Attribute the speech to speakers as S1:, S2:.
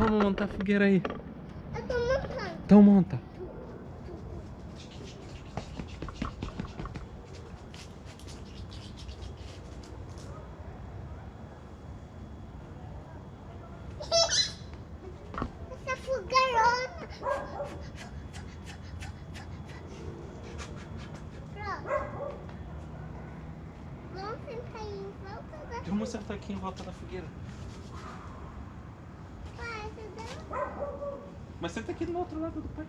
S1: vamos montar a fogueira aí.
S2: Eu tô montando.
S1: Então monta.
S2: Essa fogueirona. Pronto. Vamos sentar aí em volta da...
S1: Vamos sentar aqui em volta da fogueira.
S2: Pai, você deu?
S1: Mas senta aqui do outro lado do pai.